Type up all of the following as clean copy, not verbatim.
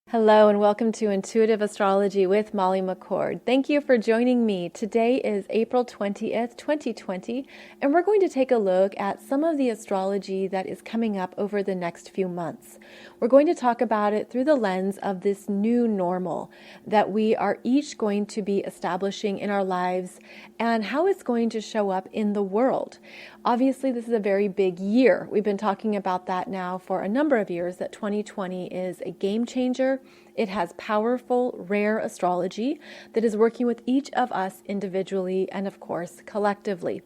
Hello and welcome to Intuitive Astrology with Molly McCord. Thank you for joining me. Today is April 20th, 2020, and we're going to take a look at some of the astrology that is coming up over the next few months. We're going to talk about it through the lens of this new normal that we are each going to be establishing in our lives and how it's going to show up in the world. Obviously, this is a very big year. We've been talking about that now for a number of years, that 2020 is a game changer. It has powerful, rare astrology that is working with each of us individually and, of course, collectively.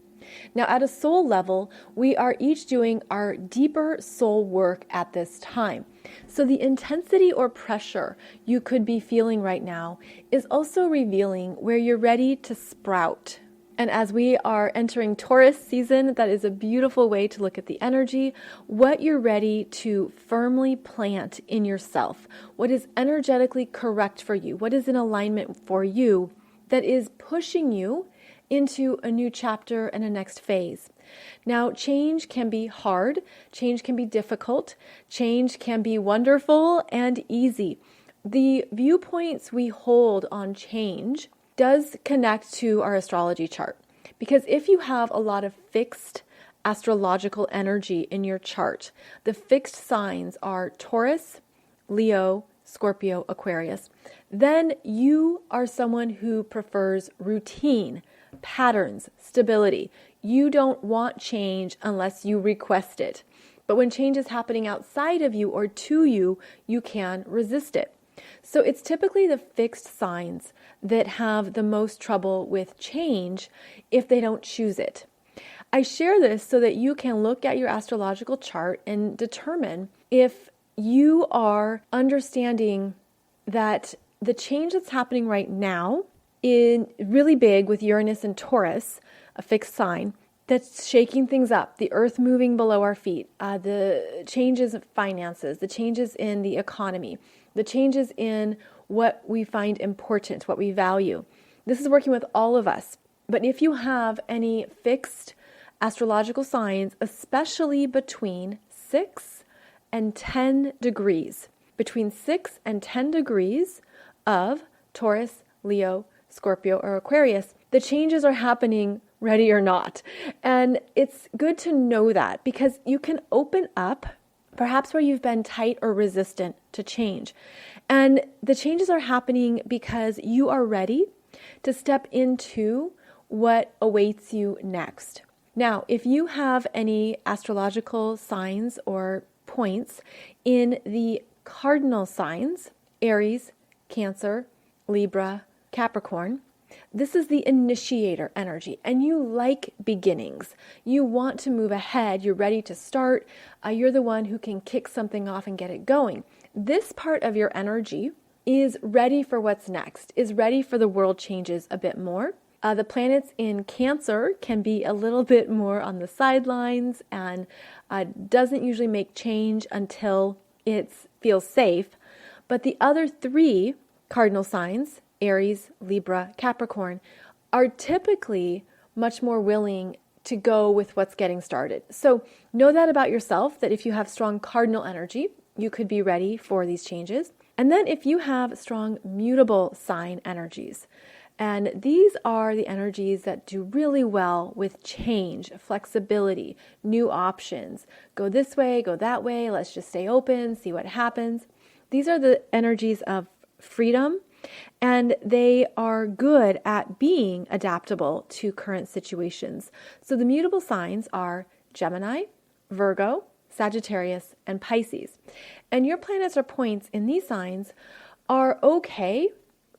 Now, at a soul level, we are each doing our deeper soul work at this time. So the intensity or pressure you could be feeling right now is also revealing where you're ready to sprout. And as we are entering Taurus season, that is a beautiful way to look at the energy, what you're ready to firmly plant in yourself, what is energetically correct for you, what is in alignment for you that is pushing you into a new chapter and a next phase. Now, change can be hard, change can be difficult, change can be wonderful and easy. The viewpoints we hold on change does connect to our astrology chart. Because if you have a lot of fixed astrological energy in your chart, the fixed signs are Taurus, Leo, Scorpio, Aquarius, then you are someone who prefers routine, patterns, stability. You don't want change unless you request it. But when change is happening outside of you or to you, you can resist it. So it's typically the fixed signs that have the most trouble with change if they don't choose it. I share this so that you can look at your astrological chart and determine if you are understanding that the change that's happening right now is really big with Uranus and Taurus, a fixed sign, that's shaking things up, the earth moving below our feet, the changes in finances, the changes in the economy, the changes in what we find important, what we value. This is working with all of us. But if you have any fixed astrological signs, especially between 6 and 10 degrees, between 6 and 10 degrees of Taurus, Leo, Scorpio, or Aquarius, the changes are happening ready or not. And it's good to know that because you can open up perhaps where you've been tight or resistant to change. And the changes are happening because you are ready to step into what awaits you next. Now, if you have any astrological signs or points in the cardinal signs, Aries, Cancer, Libra, Capricorn, this is the initiator energy, and you like beginnings. You want to move ahead. You're ready to start. You're the one who can kick something off and get it going. This part of your energy is ready for what's next, is ready for the world changes a bit more. The planets in Cancer can be a little bit more on the sidelines and doesn't usually make change until it feels safe. But the other three cardinal signs, Aries, Libra, Capricorn, are typically much more willing to go with what's getting started. So know that about yourself, that if you have strong cardinal energy, you could be ready for these changes. And then if you have strong mutable sign energies, and these are the energies that do really well with change, flexibility, new options. Go this way, go that way, let's just stay open, see what happens. These are the energies of freedom, and they are good at being adaptable to current situations. So the mutable signs are Gemini, Virgo, Sagittarius, and Pisces. And your planets or points in these signs are okay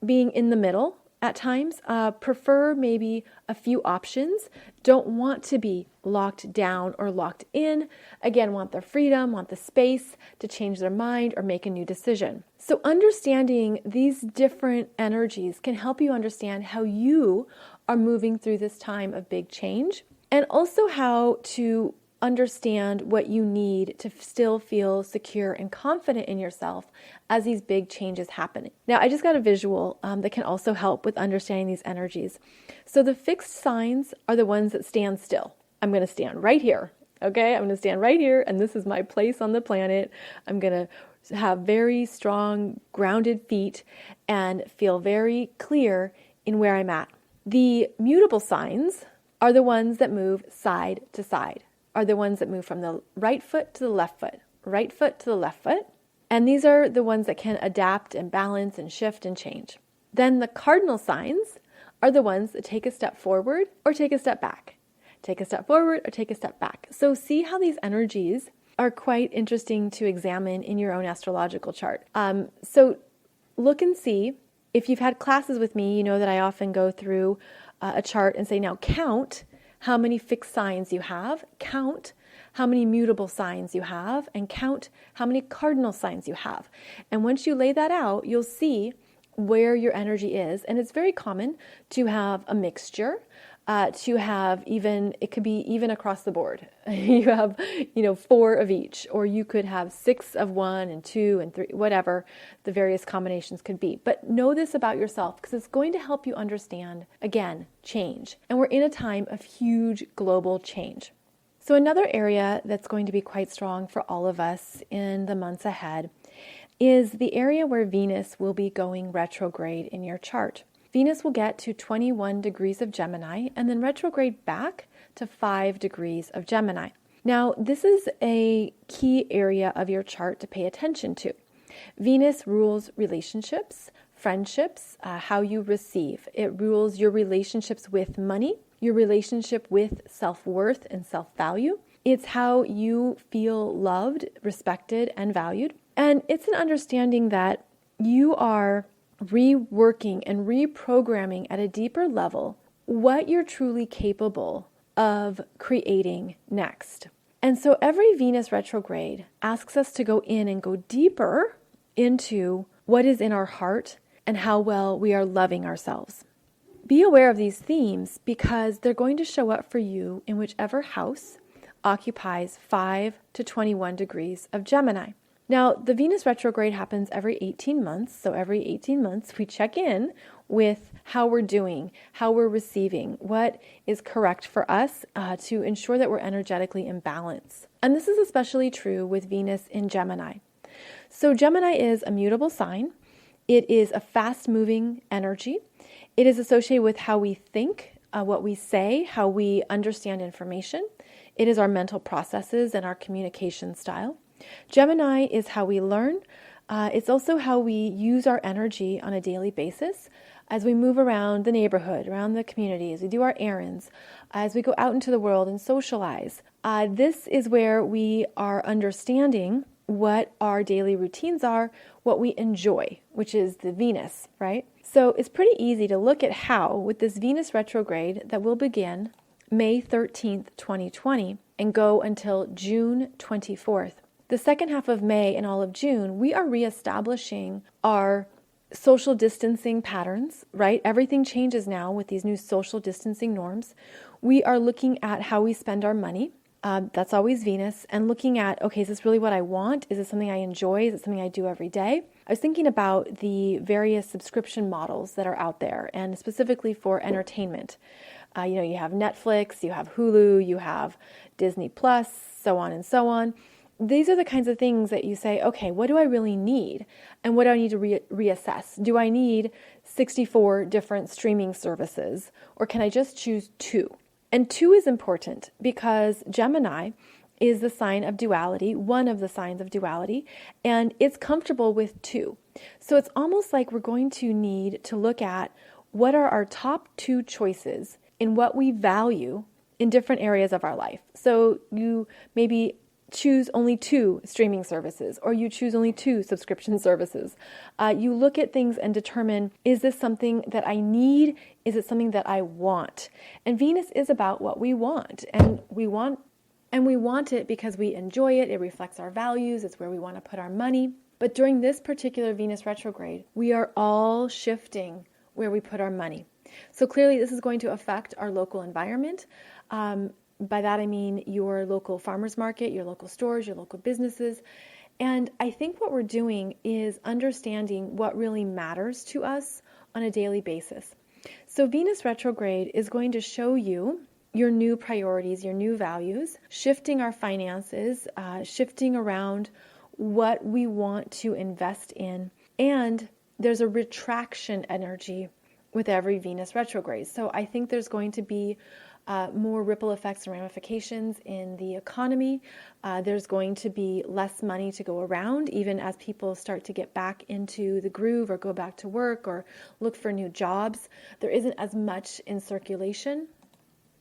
being in the middle at times, prefer maybe a few options, don't want to be locked down or locked in, again, want the freedom, want the space to change their mind or make a new decision. So understanding these different energies can help you understand how you are moving through this time of big change, and also how to understand what you need to still feel secure and confident in yourself as these big changes happen. Now, I just got a visual that can also help with understanding these energies. So the fixed signs are the ones that stand still. I'm going to stand right here. Okay, I'm going to stand right here, and this is my place on the planet. I'm going to have very strong, grounded feet and feel very clear in where I'm at. The mutable signs are the ones that move side to side, are the ones that move from the right foot to the left foot, right foot to the left foot. And these are the ones that can adapt and balance and shift and change. Then the cardinal signs are the ones that take a step forward or take a step back. Take a step forward or take a step back. So see how these energies are quite interesting to examine in your own astrological chart. So look and see. If you've had classes with me, you know that I often go through a chart and say, now count how many fixed signs you have, count how many mutable signs you have, and count how many cardinal signs you have. And once you lay that out, you'll see where your energy is. And it's very common to have a mixture, to have even, it could be even across the board. You have, 4 of each, or you could have 6 of one and 2 and 3, whatever the various combinations could be. But know this about yourself because it's going to help you understand, again, change. And we're in a time of huge global change. So another area that's going to be quite strong for all of us in the months ahead is the area where Venus will be going retrograde in your chart. Venus will get to 21 degrees of Gemini and then retrograde back to 5 degrees of Gemini. Now, this is a key area of your chart to pay attention to. Venus rules relationships, friendships, how you receive. It rules your relationships with money, your relationship with self-worth and self-value. It's how you feel loved, respected, and valued. And it's an understanding that you are reworking and reprogramming at a deeper level what you're truly capable of creating next. And so every Venus retrograde asks us to go in and go deeper into what is in our heart and how well we are loving ourselves. Be aware of these themes because they're going to show up for you in whichever house occupies 5 to 21 degrees of Gemini. Now, the Venus retrograde happens every 18 months. So every 18 months, we check in with how we're doing, how we're receiving, what is correct for us to ensure that we're energetically in balance. And this is especially true with Venus in Gemini. So Gemini is a mutable sign. It is a fast-moving energy. It is associated with how we think, what we say, how we understand information. It is our mental processes and our communication style. Gemini is how we learn. It's also how we use our energy on a daily basis as we move around the neighborhood, around the community, as we do our errands, as we go out into the world and socialize. This is where we are understanding what our daily routines are, what we enjoy, which is the Venus, right? So it's pretty easy to look at how, with this Venus retrograde that will begin May 13th, 2020, and go until June 24th. The second half of May and all of June, we are reestablishing our social distancing patterns, right? Everything changes now with these new social distancing norms. We are looking at how we spend our money. That's always Venus. And looking at, okay, is this really what I want? Is this something I enjoy? Is it something I do every day? I was thinking about the various subscription models that are out there, and specifically for entertainment. You have Netflix, you have Hulu, you have Disney Plus, so on and so on. These are the kinds of things that you say, okay, what do I really need? And what do I need to reassess? Do I need 64 different streaming services? Or can I just choose 2? And 2 is important because Gemini is the sign of duality, one of the signs of duality, and it's comfortable with 2. So it's almost like we're going to need to look at what are our top 2 choices in what we value in different areas of our life. So you maybe choose only 2 streaming services, or you choose only 2 subscription services. You look at things and determine, is this something that I need? Is it something that I want? And Venus is about what we want, and we want it because we enjoy it. It reflects our values. It's where we want to put our money. But during this particular Venus retrograde, we are all shifting where we put our money. So clearly this is going to affect our local environment. By that I mean your local farmers market, your local stores, your local businesses. And I think what we're doing is understanding what really matters to us on a daily basis. So Venus retrograde is going to show you your new priorities, your new values, shifting our finances, shifting around what we want to invest in. And there's a retraction energy with every Venus retrograde. So I think there's going to be more ripple effects and ramifications in the economy. There's going to be less money to go around, even as people start to get back into the groove or go back to work or look for new jobs. There isn't as much in circulation.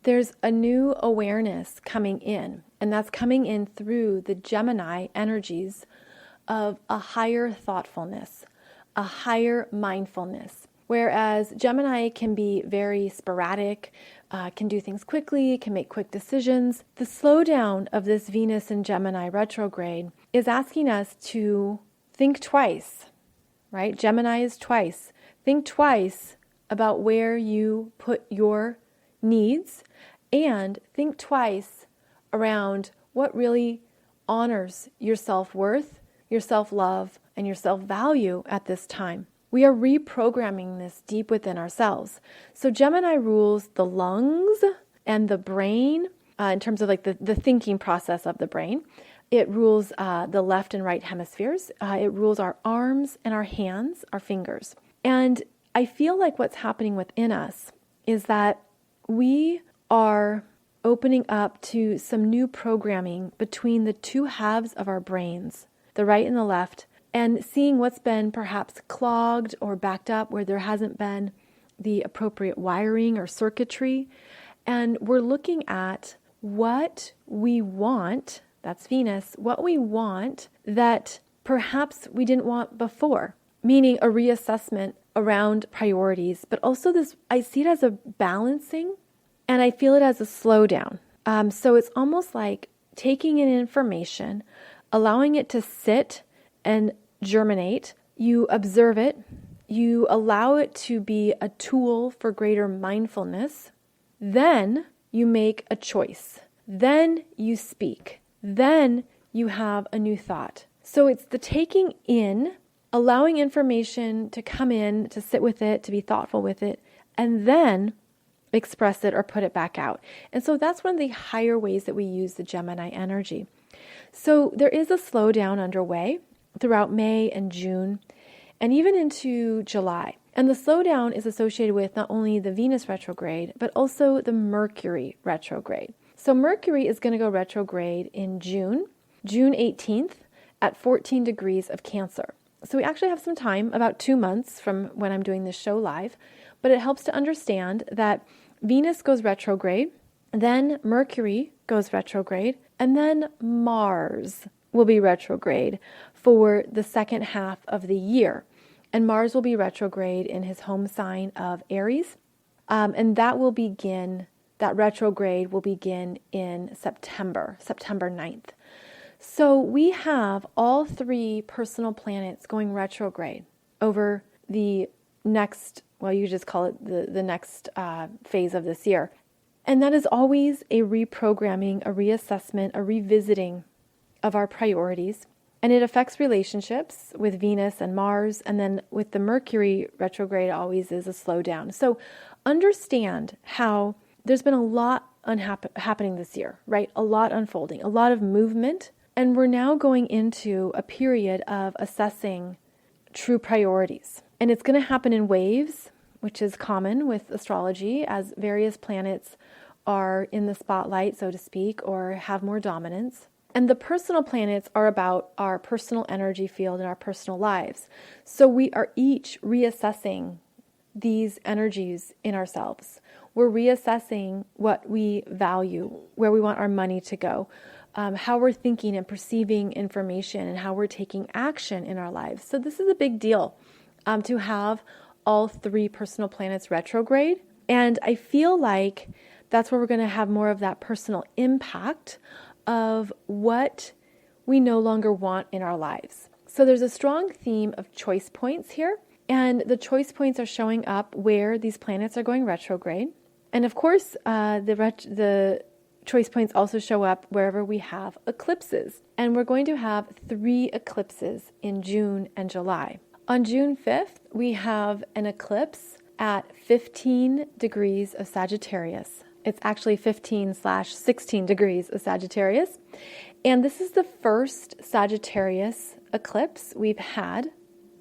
There's a new awareness coming in, and that's coming in through the Gemini energies of a higher thoughtfulness, a higher mindfulness. Whereas Gemini can be very sporadic, can do things quickly, can make quick decisions. The slowdown of this Venus in Gemini retrograde is asking us to think twice, right? Gemini is twice. Think twice about where you put your needs, and think twice around what really honors your self-worth, your self-love, and your self-value at this time. We are reprogramming this deep within ourselves. So Gemini rules the lungs and the brain in terms of like the thinking process of the brain. It rules the left and right hemispheres. It rules our arms and our hands, our fingers. And I feel like what's happening within us is that we are opening up to some new programming between the two halves of our brains, the right and the left, and seeing what's been perhaps clogged or backed up where there hasn't been the appropriate wiring or circuitry. And we're looking at what we want, that's Venus, what we want that perhaps we didn't want before, meaning a reassessment around priorities, but also this, I see it as a balancing and I feel it as a slowdown. So it's almost like taking in information, allowing it to sit and germinate, you observe it, you allow it to be a tool for greater mindfulness, then you make a choice, then you speak, then you have a new thought. So it's the taking in, allowing information to come in, to sit with it, to be thoughtful with it, and then express it or put it back out. And so that's one of the higher ways that we use the Gemini energy. So there is a slowdown underway throughout May and June, and even into July. And the slowdown is associated with not only the Venus retrograde, but also the Mercury retrograde. So Mercury is going to go retrograde in June 18th at 14 degrees of Cancer. So we actually have some time, about 2 months from when I'm doing this show live, but it helps to understand that Venus goes retrograde, then Mercury goes retrograde, and then Mars will be retrograde for the second half of the year. And Mars will be retrograde in his home sign of Aries. And that retrograde will begin in September 9th. So we have all three personal planets going retrograde over the next, well, you just call it the next phase of this year. And that is always a reprogramming, a reassessment, a revisiting of our priorities. And it affects relationships with Venus and Mars. And then with the Mercury retrograde, always is a slowdown. So understand how there's been a lot happening this year, right? A lot unfolding, a lot of movement. And we're now going into a period of assessing true priorities. And it's going to happen in waves, which is common with astrology as various planets are in the spotlight, so to speak, or have more dominance. And the personal planets are about our personal energy field and our personal lives. So we are each reassessing these energies in ourselves. We're reassessing what we value, where we want our money to go, how we're thinking and perceiving information, and how we're taking action in our lives. So this is a big deal to have all three personal planets retrograde. And I feel like that's where we're going to have more of that personal impact of what we no longer want in our lives. So there's a strong theme of choice points here. And the choice points are showing up where these planets are going retrograde. And of course, the choice points also show up wherever we have eclipses. And we're going to have 3 eclipses in June and July. On June 5th, we have an eclipse at 15 degrees of Sagittarius. It's actually 15/16 degrees of Sagittarius. And this is the first Sagittarius eclipse we've had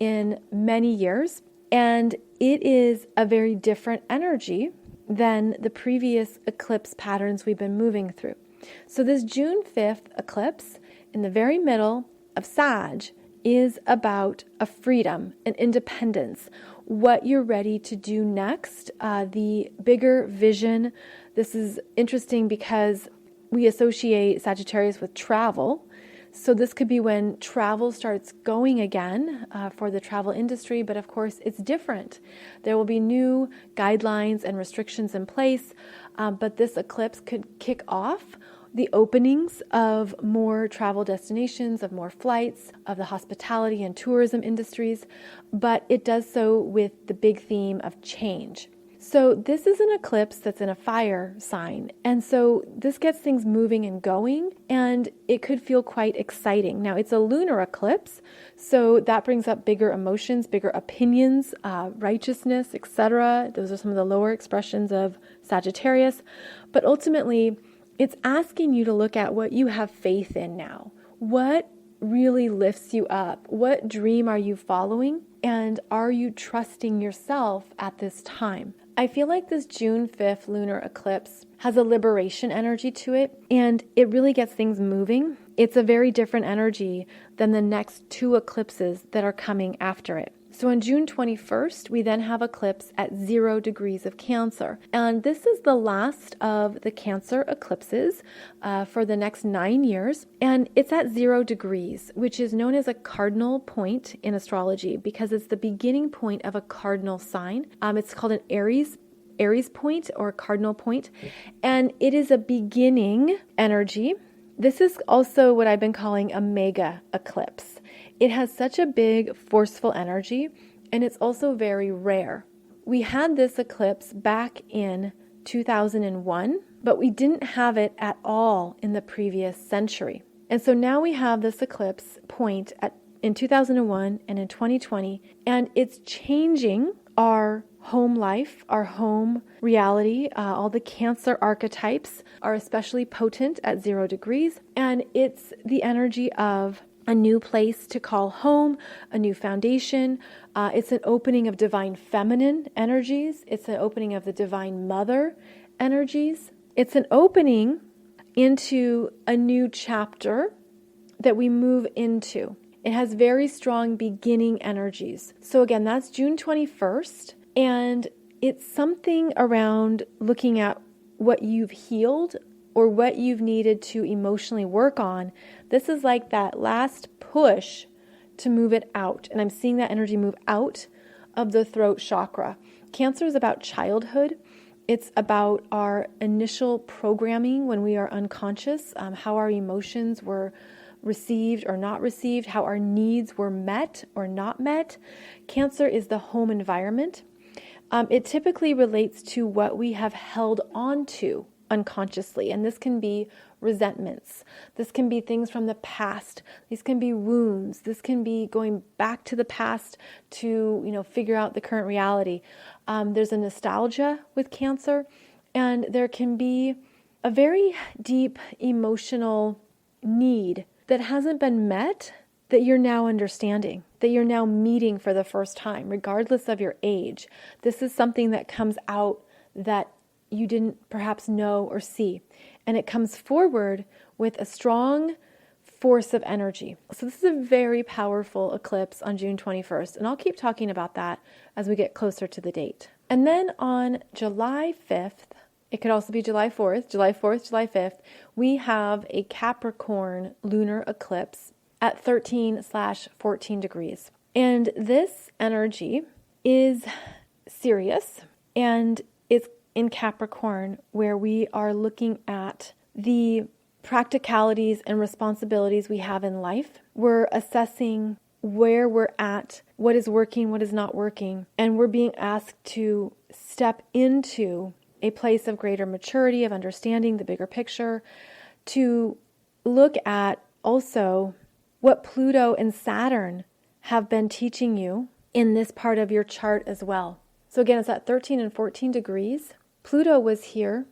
in many years. And it is a very different energy than the previous eclipse patterns we've been moving through. So this June 5th eclipse in the very middle of Sag is about a freedom, an independence, what you're ready to do next, the bigger vision. This is interesting because we associate Sagittarius with travel. So this could be when travel starts going again for the travel industry, but of course it's different. There will be new guidelines and restrictions in place, but this eclipse could kick off the openings of more travel destinations, of more flights, of the hospitality and tourism industries, but it does so with the big theme of change. So this is an eclipse that's in a fire sign. And so this gets things moving and going, and it could feel quite exciting. Now, it's a lunar eclipse, so that brings up bigger emotions, bigger opinions, righteousness, etc. Those are some of the lower expressions of Sagittarius. But ultimately, it's asking you to look at what you have faith in now. What really lifts you up? What dream are you following? And are you trusting yourself at this time? I feel like this June 5th lunar eclipse has a liberation energy to it, and it really gets things moving. It's a very different energy than the next two eclipses that are coming after it. So on June 21st, we then have eclipse at 0 degrees of Cancer. And this is the last of the Cancer eclipses for the next 9 years. And it's at 0 degrees, which is known as a cardinal point in astrology because it's the beginning point of a cardinal sign. It's called an Aries point or cardinal point. And it is a beginning energy. This is also what I've been calling a mega eclipse. It has such a big, forceful energy, and it's also very rare. We had this eclipse back in 2001, but we didn't have it at all in the previous century. And so now we have this eclipse point in 2001 and in 2020, and it's changing our home life, our home reality. All the Cancer archetypes are especially potent at 0 degrees, and it's the energy of a new place to call home, a new foundation. It's an opening of divine feminine energies. It's an opening of the divine mother energies. It's an opening into a new chapter that we move into. It has very strong beginning energies. So again, that's June 21st. And it's something around looking at what you've healed or what you've needed to emotionally work on. This is like that last push to move it out. And I'm seeing that energy move out of the throat chakra. Cancer is about childhood. It's about our initial programming when we are unconscious, how our emotions were received or not received, how our needs were met or not met. Cancer is the home environment. It typically relates to what we have held on to unconsciously, and this can be resentments. This can be things from the past. These can be wounds. This can be going back to the past to, figure out the current reality. There's a nostalgia with Cancer, and there can be a very deep emotional need that hasn't been met that you're now understanding, that you're now meeting for the first time, regardless of your age. This is something that comes out that you didn't perhaps know or see. And it comes forward with a strong force of energy. So this is a very powerful eclipse on June 21st. And I'll keep talking about that as we get closer to the date. And then on July 5th, it could also be July 4th, July 5th, we have a Capricorn lunar eclipse at 13/14 degrees. And this energy is serious, and it's in Capricorn, where we are looking at the practicalities and responsibilities we have in life. We're assessing where we're at, what is working, what is not working, and we're being asked to step into a place of greater maturity, of understanding the bigger picture, to look at also what Pluto and Saturn have been teaching you in this part of your chart as well. So again, it's at 13 and 14 degrees. Pluto was here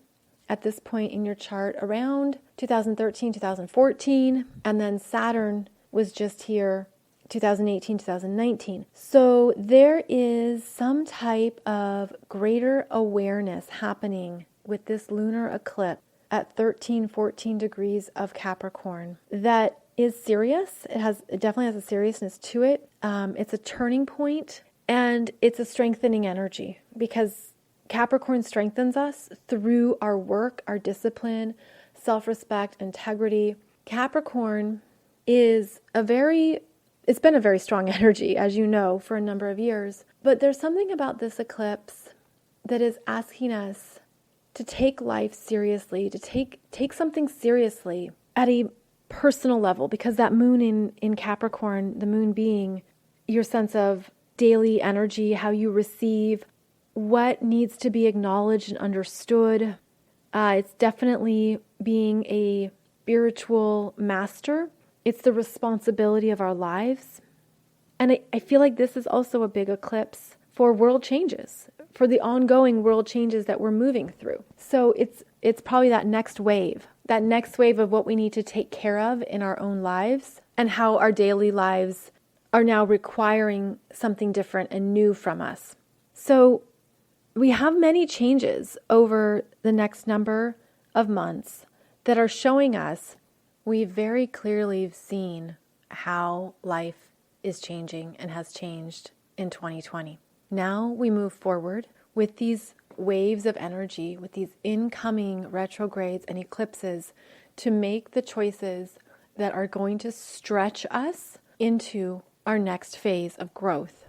at this point in your chart around 2013, 2014, and then Saturn was just here 2018, 2019. So there is some type of greater awareness happening with this lunar eclipse at 13, 14 degrees of Capricorn that is serious. It definitely has a seriousness to it. It's a turning point, and it's a strengthening energy because Capricorn strengthens us through our work, our discipline, self-respect, integrity. Capricorn is it's been a very strong energy, as you know, for a number of years. But there's something about this eclipse that is asking us to take life seriously, to take something seriously at a personal level, because that moon in Capricorn, the moon being your sense of daily energy, how you receive, what needs to be acknowledged and understood. It's definitely being a spiritual master. It's the responsibility of our lives. And I feel like this is also a big eclipse for world changes, for the ongoing world changes that we're moving through. So it's probably that next wave of what we need to take care of in our own lives, and how our daily lives are now requiring something different and new from us. So we have many changes over the next number of months that are showing us we very clearly seen how life is changing and has changed in 2020. Now we move forward with these waves of energy, with these incoming retrogrades and eclipses, to make the choices that are going to stretch us into our next phase of growth.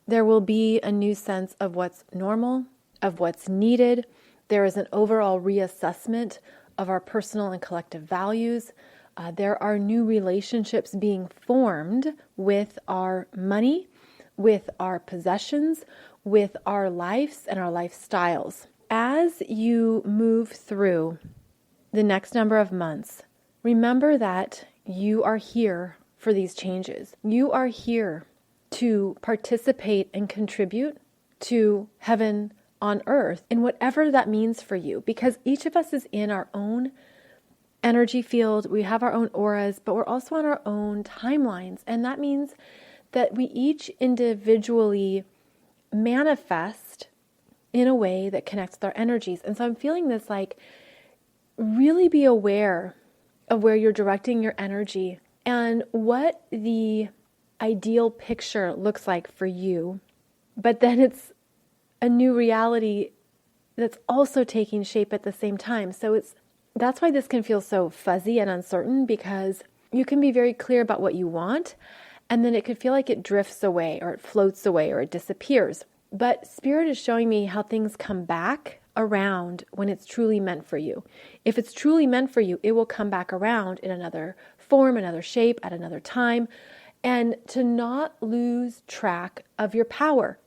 There will be a new sense of what's normal, of what's needed. There is an overall reassessment of our personal and collective values. There are new relationships being formed with our money, with our possessions, with our lives and our lifestyles. As you move through the next number of months, remember that you are here for these changes. You are here to participate and contribute to heaven on earth in whatever that means for you, because each of us is in our own energy field. We have our own auras, but we're also on our own timelines. And that means that we each individually manifest in a way that connects with our energies. And so I'm feeling this, like, really be aware of where you're directing your energy and what the ideal picture looks like for you. But then it's a new reality that's also taking shape at the same time. So that's why this can feel so fuzzy and uncertain, because you can be very clear about what you want, and then it could feel like it drifts away, or it floats away, or it disappears. But Spirit is showing me how things come back around when it's truly meant for you. If it's truly meant for you, it will come back around in another form, another shape, at another time, and to not lose track of your power.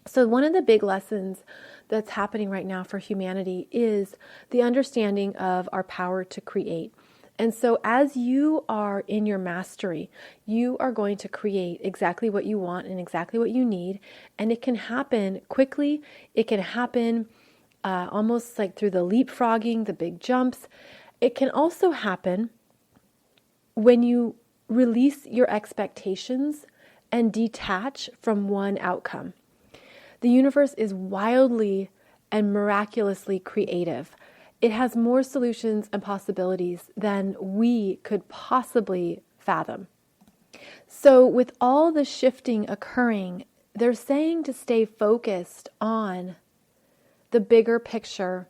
So one of the big lessons that's happening right now for humanity is the understanding of our power to create. And so as you are in your mastery, you are going to create exactly what you want and exactly what you need. And it can happen quickly. It can happen almost like through the leapfrogging, the big jumps. It can also happen when you release your expectations and detach from one outcome. The universe is wildly and miraculously creative. It has more solutions and possibilities than we could possibly fathom. So with all the shifting occurring, they're saying to stay focused on the bigger picture,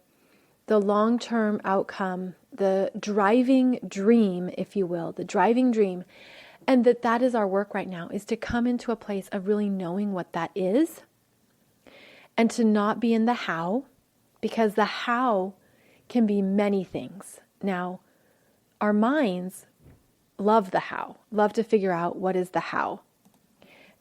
the long-term outcome, the driving dream, if you will, the driving dream. And that is our work right now, is to come into a place of really knowing what that is, and to not be in the how, because the how can be many things. Now, our minds love the how, love to figure out what is the how.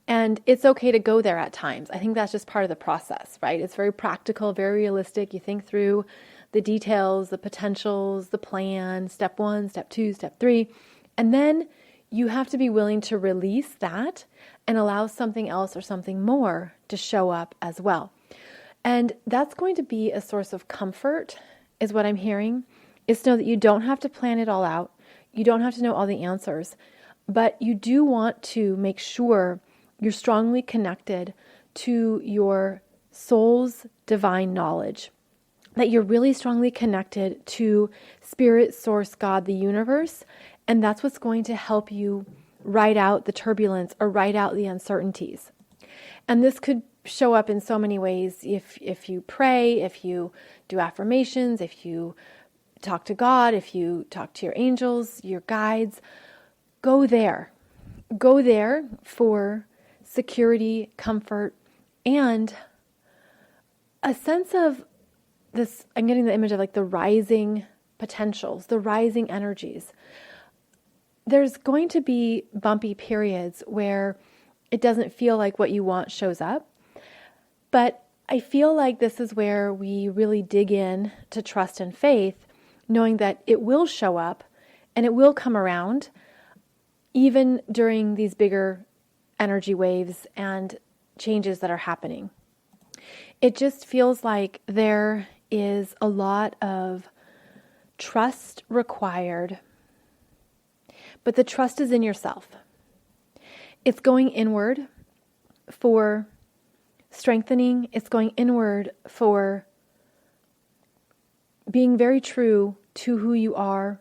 And it's okay to go there at times. I think that's just part of the process, right? It's very practical, very realistic. You think through the details, the potentials, the plan, step 1, step 2, step 3. And then you have to be willing to release that and allow something else or something more to show up as well. And that's going to be a source of comfort is what I'm hearing, is to know that you don't have to plan it all out. You don't have to know all the answers, but you do want to make sure you're strongly connected to your soul's divine knowledge, that you're really strongly connected to Spirit, Source, God, the universe, and that's what's going to help you ride out the turbulence or ride out the uncertainties. And this could show up in so many ways. If you pray, if you do affirmations, if you talk to God, if you talk to your angels, your guides, go there. Go there for security, comfort, and a sense of this. I'm getting the image of like the rising potentials, the rising energies. There's going to be bumpy periods where it doesn't feel like what you want shows up. But I feel like this is where we really dig in to trust and faith, knowing that it will show up and it will come around, even during these bigger energy waves and changes that are happening. It just feels like there is a lot of trust required, but the trust is in yourself. It's going inward for strengthening. It's going inward for being very true to who you are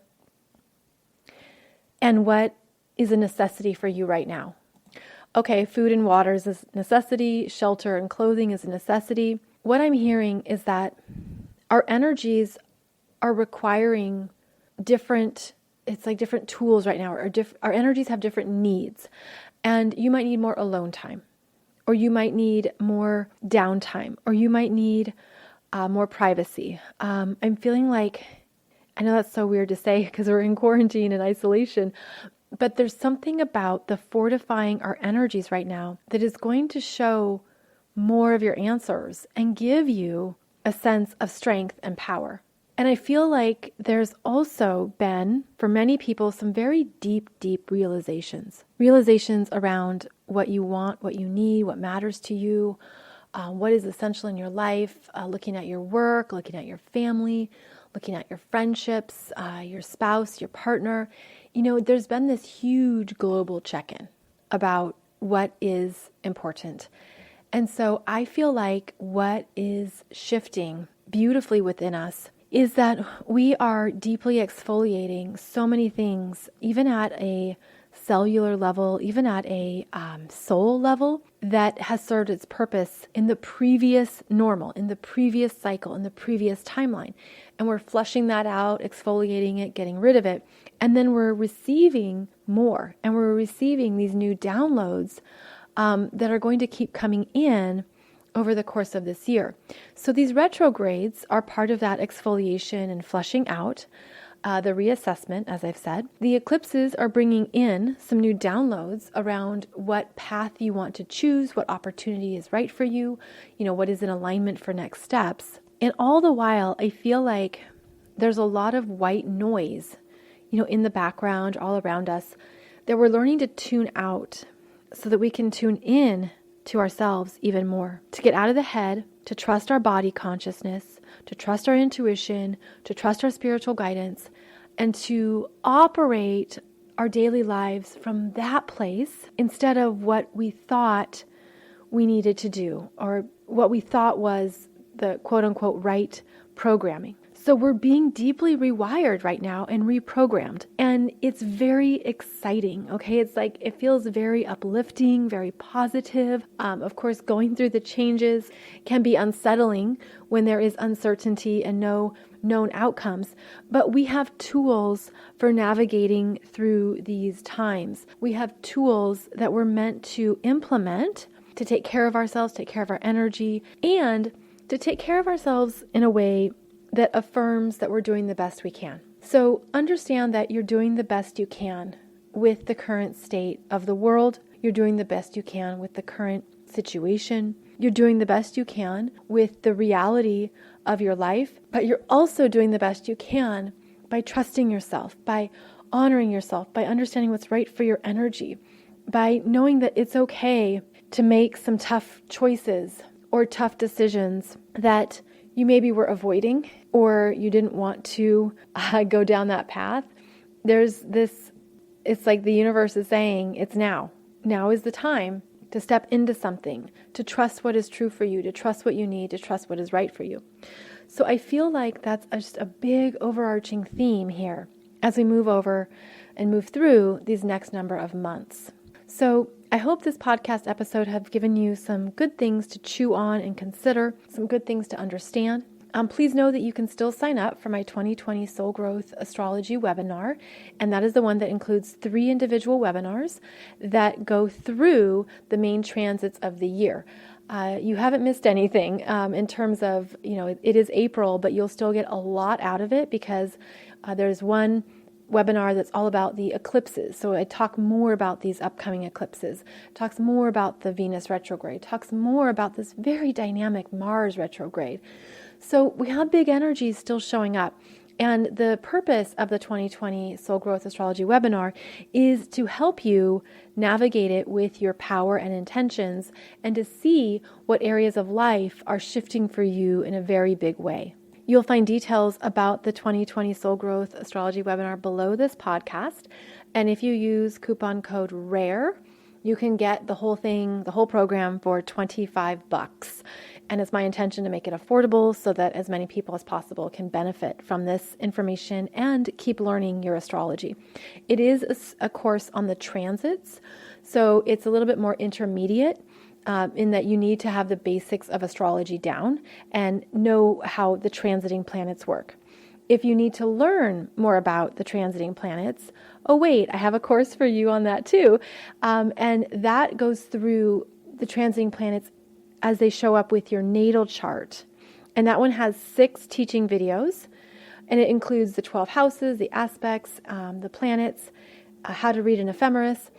and what is a necessity for you right now. Okay, food and water is a necessity. Shelter and clothing is a necessity. What I'm hearing is that our energies are requiring different tools right now. Our energies have different needs. And you might need more alone time, or you might need more downtime, or you might need more privacy. I'm feeling like, I know that's so weird to say because we're in quarantine and isolation, but there's something about the fortifying our energies right now that is going to show more of your answers and give you a sense of strength and power. And I feel like there's also been, for many people, some very deep, deep realizations. Realizations around what you want, what you need, what matters to you, what is essential in your life, looking at your work, looking at your family, looking at your friendships, your spouse, your partner. You know, there's been this huge global check-in about what is important. And so I feel like what is shifting beautifully within us is that we are deeply exfoliating so many things, even at a cellular level, even at a soul level, that has served its purpose in the previous normal, in the previous cycle, in the previous timeline. And we're flushing that out, exfoliating it, getting rid of it. And then we're receiving more, and we're receiving these new downloads that are going to keep coming in over the course of this year. So these retrogrades are part of that exfoliation and flushing out, the reassessment, as I've said. The eclipses are bringing in some new downloads around what path you want to choose, what opportunity is right for you, what is in alignment for next steps. And all the while, I feel like there's a lot of white noise, in the background, all around us, that we're learning to tune out so that we can tune in to ourselves even more, to get out of the head, to trust our body consciousness, to trust our intuition, to trust our spiritual guidance, and to operate our daily lives from that place instead of what we thought we needed to do or what we thought was the quote unquote right programming. So we're being deeply rewired right now and reprogrammed. And it's very exciting, okay? It's like, it feels very uplifting, very positive. Of course, going through the changes can be unsettling when there is uncertainty and no known outcomes. But we have tools for navigating through these times. We have tools that we're meant to implement to take care of ourselves, take care of our energy, and to take care of ourselves in a way that affirms that we're doing the best we can. So understand that you're doing the best you can with the current state of the world. You're doing the best you can with the current situation. You're doing the best you can with the reality of your life, but you're also doing the best you can by trusting yourself, by honoring yourself, by understanding what's right for your energy, by knowing that it's okay to make some tough choices or tough decisions that you maybe were avoiding or you didn't want to go down that path. There's this, it's like the universe is saying it's now. Now is the time to step into something, to trust what is true for you, to trust what you need, to trust what is right for you. So I feel like that's just a big overarching theme here as we move over and move through these next number of months. So I hope this podcast episode has given you some good things to chew on and consider, some good things to understand. Please know that you can still sign up for my 2020 Soul Growth Astrology webinar, and that is the one that includes 3 individual webinars that go through the main transits of the year. You haven't missed anything in terms of, it is April, but you'll still get a lot out of it because there's one webinar that's all about the eclipses. So I talk more about these upcoming eclipses, talks more about the Venus retrograde, talks more about this very dynamic Mars retrograde. So we have big energies still showing up. And the purpose of the 2020 Soul Growth Astrology webinar is to help you navigate it with your power and intentions and to see what areas of life are shifting for you in a very big way. You'll find details about the 2020 Soul Growth Astrology webinar below this podcast. And if you use coupon code RARE, you can get the whole thing, the whole program for $25. And it's my intention to make it affordable so that as many people as possible can benefit from this information and keep learning your astrology. It is a course on the transits, so it's a little bit more intermediate in that you need to have the basics of astrology down and know how the transiting planets work. If you need to learn more about the transiting planets, oh wait, I have a course for you on that too. And that goes through the transiting planets as they show up with your natal chart. And that one has 6 teaching videos, and it includes the 12 houses, the aspects, the planets, how to read an ephemeris.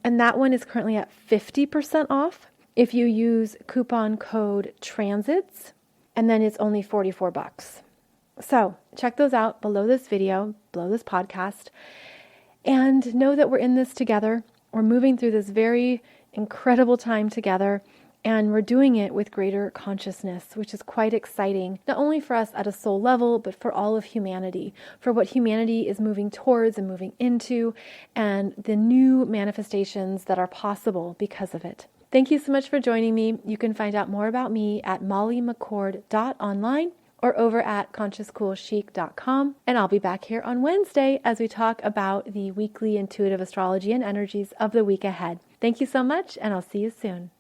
And that one is currently at 50% off if you use coupon code TRANSITS, and then it's only $44. So check those out below this video, below this podcast, and know that we're in this together. We're moving through this very incredible time together, and we're doing it with greater consciousness, which is quite exciting, not only for us at a soul level, but for all of humanity, for what humanity is moving towards and moving into, and the new manifestations that are possible because of it. Thank you so much for joining me. You can find out more about me at mollymccord.online or over at consciouscoolchic.com. And I'll be back here on Wednesday as we talk about the weekly intuitive astrology and energies of the week ahead. Thank you so much, and I'll see you soon.